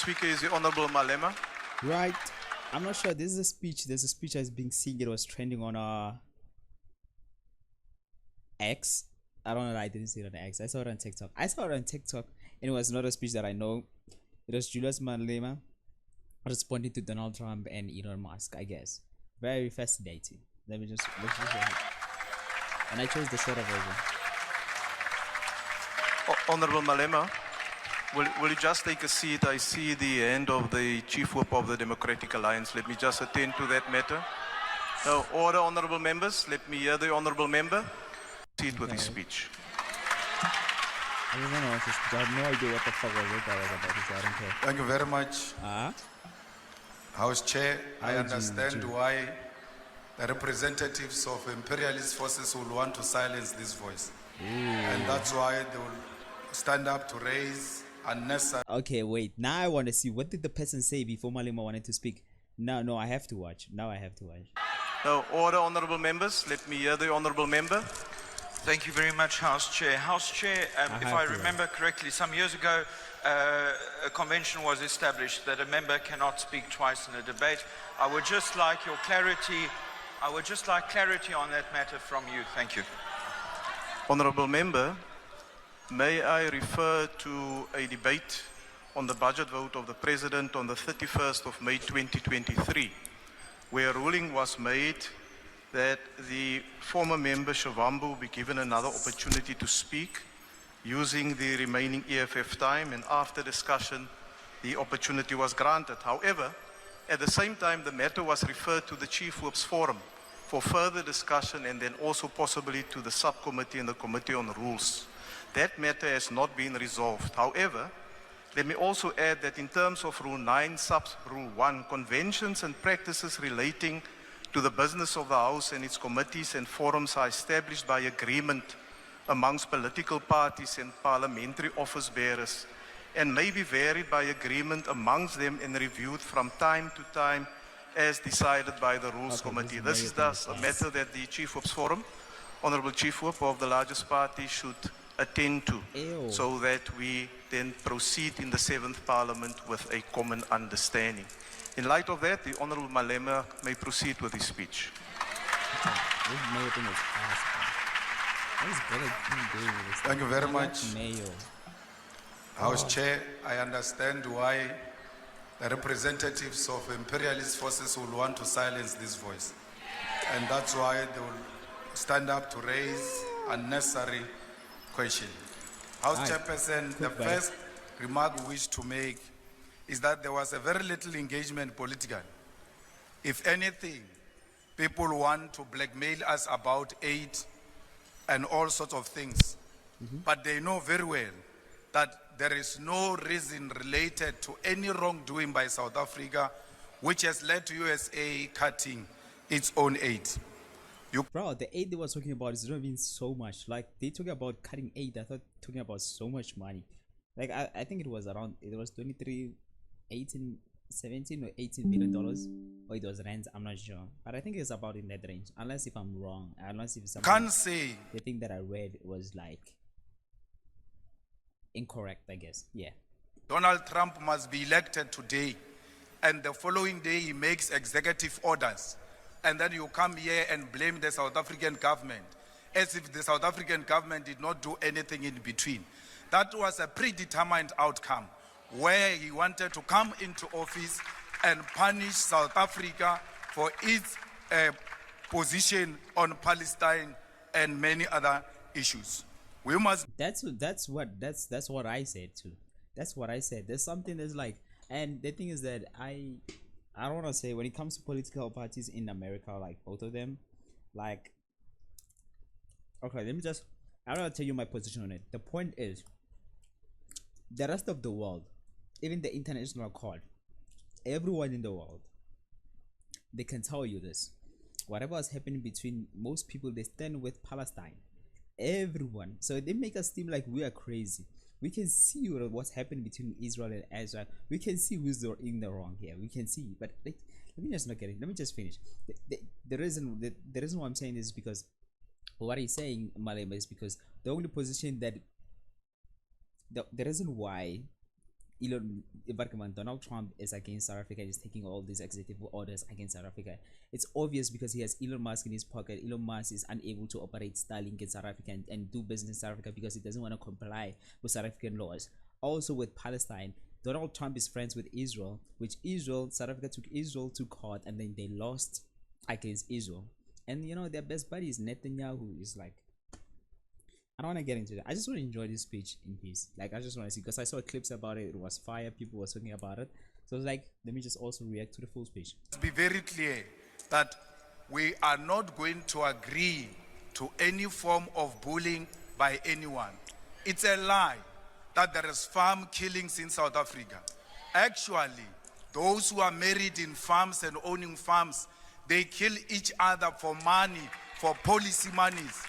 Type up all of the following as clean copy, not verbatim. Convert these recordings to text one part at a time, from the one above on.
speaker is the Honorable Malema. Right. I'm not sure. This is a speech. There's a speech that's being seen. It was trending on X. I don't know. I didn't see it on X. I saw it on TikTok. And it was not a speech that I know. It was Julius Malema responding to Donald Trump and Elon Musk. I guess very fascinating. Let's just and I chose the shorter version. Honorable Malema, will you just take a seat? I see the hand of the Chief Whip of the Democratic Alliance. Let me just attend to that matter. Now, order, honorable members. Let me hear the honorable member proceed with his speech. I don't know. I have no idea what the fuck was it that was about. So I don't care. Thank you very much. House Chair, I understand why the representatives of imperialist forces will want to silence this voice. And that's why they will stand up to raise unnecessary. Okay, wait. Now I want to see what did the person say before Malema wanted to speak. No, I have to watch. Now I have to watch. Now, order, honorable members. Let me hear the honorable member. Thank you very much, House Chair. House Chair, if I remember correctly, some years ago, a convention was established that a member cannot speak twice in a debate. I would just like your clarity. I would just like clarity on that matter from you. Thank you. Honorable member, may I refer to a debate on the budget vote of the President on the 31st of May 2023, where a ruling was made that the former member Shavambu be given another opportunity to speak using the remaining EFF time, and after discussion the opportunity was granted. However, at the same time the matter was referred to the Chief Whip's Forum for further discussion, and then also possibly to the subcommittee and the Committee on Rules. That matter has not been resolved. However, let me also add that in terms of Rule 9, Sub-Rule 1, conventions and practices relating to the business of the House and its committees and forums are established by agreement amongst political parties and parliamentary office bearers, and may be varied by agreement amongst them and reviewed from time to time as decided by the Rules Committee. This is thus a matter that the Chief Whip's Forum, Honorable Chief Whip of the largest party, should attend to, so that we then proceed in the 7th Parliament with a common understanding. In light of that, the Honorable Malema may proceed with his speech. Thank you very much. House Chair, I understand why the representatives of imperialist forces will want to silence this voice. And that's why they will stand up to raise unnecessary question. House Chairperson, the first remark we wish to make is that there was a very little engagement politically. If anything, people want to blackmail us about aid and all sorts of things. But they know very well that there is no reason related to any wrongdoing by South Africa which has led to USA cutting its own aid. Bro, the aid they were talking about is not even so much. Like, they talking about cutting aid. I thought talking about so much money. Like, I think it was 17 or 18 billion dollars, or it was rands. I'm not sure, but I think it's about in that range. Unless if I'm wrong, unless if something, can't say the thing that I read was like incorrect, I guess. Yeah. Donald Trump must be elected today, and the following day he makes executive orders, and then you come here and blame the South African government as if the South African government did not do anything in between. That was a predetermined outcome, where he wanted to come into office and punish South Africa for its position on Palestine and many other issues. We must. That's what I said too. That's what I said. There's something that's like, and the thing is that I don't want to say when it comes to political parties in America, like both of them, like, okay, let me just, I don't want to tell you my position on it. The point is, the rest of the world, even the international court, everyone in the world, they can tell you this. Whatever is happening between most people, they stand with Palestine. Everyone. So they make us seem like we are crazy. We can see what's happening between Israel and Israel. We can see who's in the wrong here. We can see. But let me just not get it. Let me just finish. The reason why I'm saying this is because what he's saying, Malema, is because the only position that the reason why Donald Trump is against South Africa and is taking all these executive orders against South Africa. It's obvious because he has Elon Musk in his pocket. Elon Musk is unable to operate Starlink in South Africa and do business in South Africa because he doesn't want to comply with South African laws. Also with Palestine, Donald Trump is friends with Israel, which South Africa took Israel to court and then they lost against Israel. And their best buddy is Netanyahu. Is like, I don't want to get into that. I just want to enjoy this speech in peace. Like, I just want to see, because I saw clips about it. It was fire. People were talking about it. So I was like, let me just also react to the full speech. Be very clear that we are not going to agree to any form of bullying by anyone. It's a lie that there is farm killings in South Africa. Actually, those who are married in farms and owning farms, they kill each other for money, for policy monies.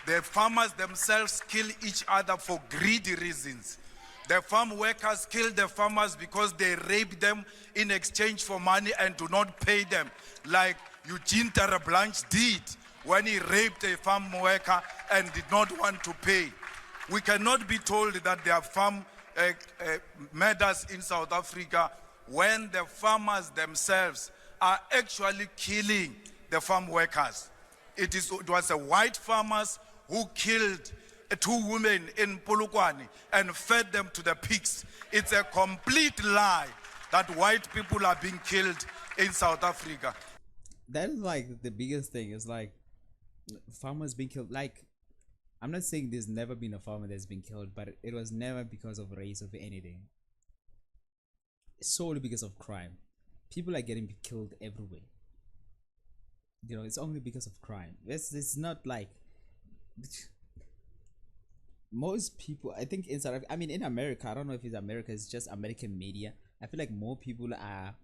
The farmers themselves kill each other for greedy reasons. The farm workers kill the farmers because they rape them in exchange for money and do not pay them, like Eugene Terreblanche did when he raped a farm worker and did not want to pay. We cannot be told that there are farm murders in South Africa when the farmers themselves are actually killing the farm workers. It was a white farmers who killed 2 women in Polokwane and fed them to the pigs. It's a complete lie that white people are being killed in South Africa. That is like the biggest thing. Is like farmers being killed. Like, I'm not saying there's never been a farmer that's been killed, but it was never because of race or anything. It's solely because of crime. People are getting killed everywhere. It's only because of crime. It's not like most people. I think in South Africa, I mean in America, I don't know if it's America, it's just American media. I feel like more people are,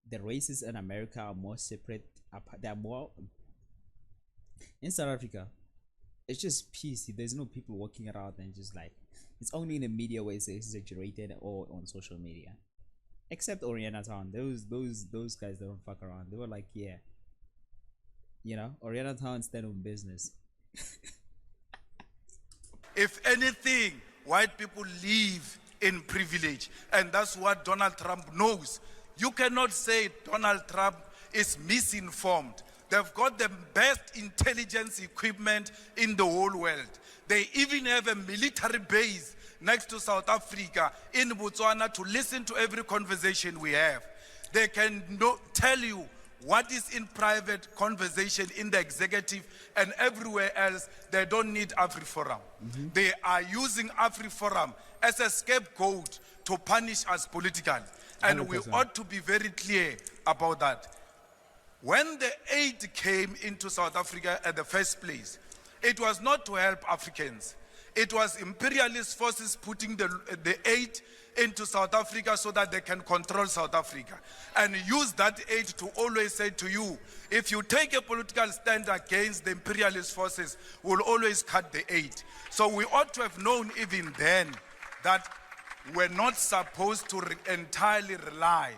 the races in America are more separate. They're more in South Africa. It's just peace. There's no people walking around and just like, it's only in the media where it's exaggerated or on social media. Except Oriana Town. Those guys don't fuck around. They were like, yeah. Oriana Town stand on business. If anything, white people live in privilege, and that's what Donald Trump knows. You cannot say Donald Trump is misinformed. They've got the best intelligence equipment in the whole world. They even have a military base next to South Africa in Botswana to listen to every conversation we have. They can tell you what is in private conversation in the executive and everywhere else. They don't need AfriForum. They are using AfriForum as a scapegoat to punish us politically. And 100%. We ought to be very clear about that. When the aid came into South Africa at the first place, it was not to help Africans. It was imperialist forces putting the aid into South Africa so that they can control South Africa and use that aid to always say to you, if you take a political stand against the imperialist forces, we'll always cut the aid. So we ought to have known even then that we're not supposed to entirely rely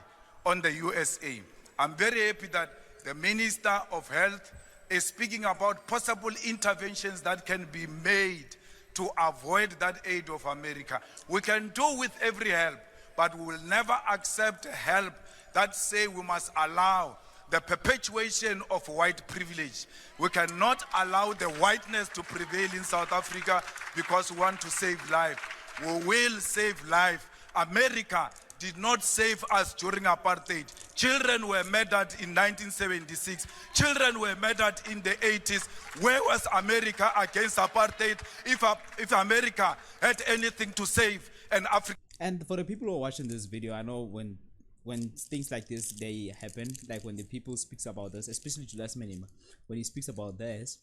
on the USA. I'm very happy that the Minister of Health is speaking about possible interventions that can be made to avoid that aid of America. We can do with every help, but we will never accept help that say we must allow the perpetuation of white privilege. We cannot allow the whiteness to prevail in South Africa because we want to save life. We will save life. America did not save us during apartheid. Children were murdered in 1976. Children were murdered in the 80s. Where was America against apartheid if America had anything to save an African? And for the people who are watching this video, I know when things like this, they happen, like when the people speaks about this, especially Julius Malema, when he speaks about this,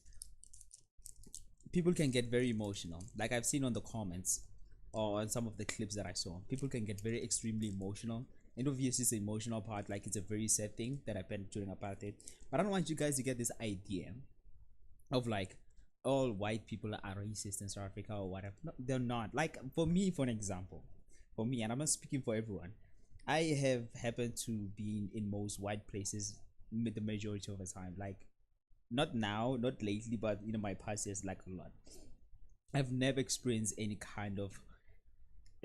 people can get very emotional. Like I've seen on the comments, or on some of the clips that I saw, people can get very extremely emotional. And obviously it's the emotional part, like it's a very sad thing that happened during apartheid. But I don't want you guys to get this idea of like all white people are racist in South Africa or whatever. No, they're not. Like for me, for an example, for me, and I'm not speaking for everyone, I have happened to be in most white places the majority of the time. Like not now, not lately, but my past years, like a lot. I've never experienced any kind of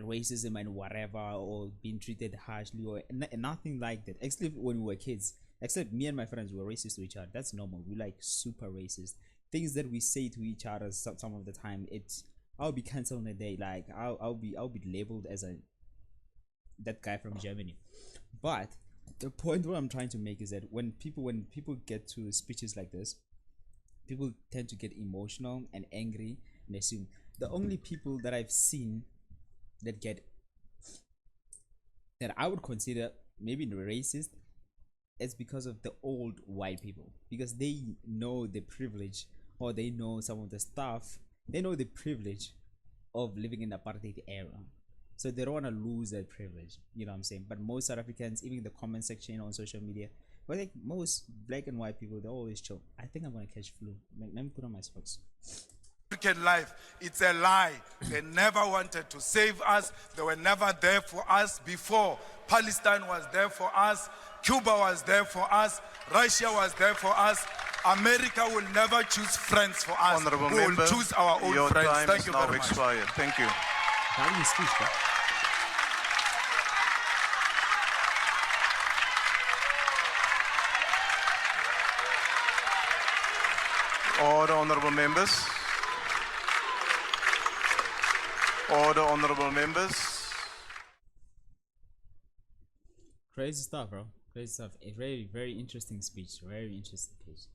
racism and whatever, or being treated harshly, or nothing like that. Except when we were kids, except me and my friends were racist to each other. That's normal. We like super racist things that we say to each other. Some of the time, I'll be cancelled on a day. Like I'll be labeled as that guy from Germany. But the point what I'm trying to make is that when people get to speeches like this, people tend to get emotional and angry and assume. The only people that I've seen that I would consider maybe racist, it's because of the old white people, because they know the privilege, or they know some of the stuff, they know the privilege of living in the apartheid era, so they don't want to lose that privilege, you know what I'm saying. But most South Africans, even the comment section on social media, but like most black and white people, they're always chill. I think I'm gonna catch flu. Let me put on my socks. African life, it's a lie. They never wanted to save us. They were never there for us before. Palestine was there for us. Cuba was there for us. Russia was there for us. America will never choose friends for us. Honorable We member, will choose our own your friends. time Thank is you now very much. expired. Thank you. How do you speak, bro? Order, honorable members. Order, honorable members. Crazy stuff, bro. Crazy stuff. A very, very interesting speech. Very interesting speech.